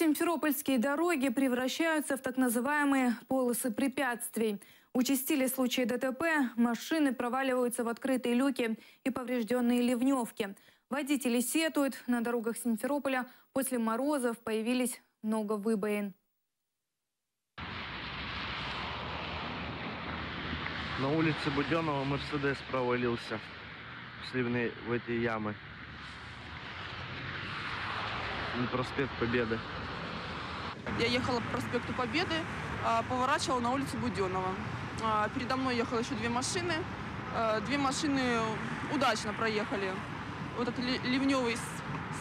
Симферопольские дороги превращаются в так называемые полосы препятствий. Участились случаи ДТП, машины проваливаются в открытые люки и поврежденные ливневки. Водители сетуют, на дорогах Симферополя после морозов появились много выбоин. На улице Буденного Мерседес провалился в эти ямы. На проспект Победы. Я ехала по проспекту Победы, поворачивала на улицу Буденного. Передо мной ехало еще две машины. Две машины удачно проехали вот этот ливневый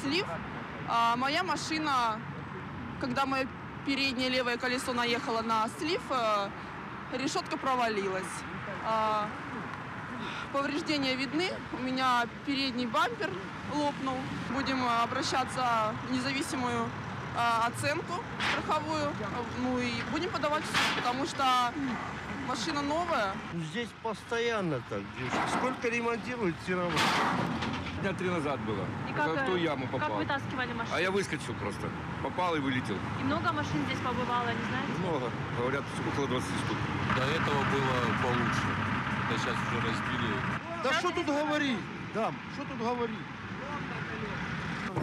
слив. А моя машина, когда мое переднее левое колесо наехало на слив, решетка провалилась. Повреждения видны. У меня передний бампер лопнул. Будем обращаться в независимую оценку страховую. Ну и будем подавать в суд, потому что машина новая. Здесь постоянно так, девушка. Сколько ремонтируют, все равно. Дня 3 назад было. И как в ту яму как попал. вытаскивали машину? А я выскочил просто. Попал и вылетел. И много машин здесь побывало, не знаете? Много. Говорят, около 20 штук. До этого было получше. Это сейчас уже разбили. Да что тут говорить? Дам, что тут говорить?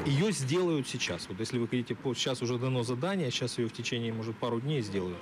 Ее сделают сейчас. Вот если вы хотите, сейчас уже дано задание, сейчас ее в течение, может, пару дней сделают.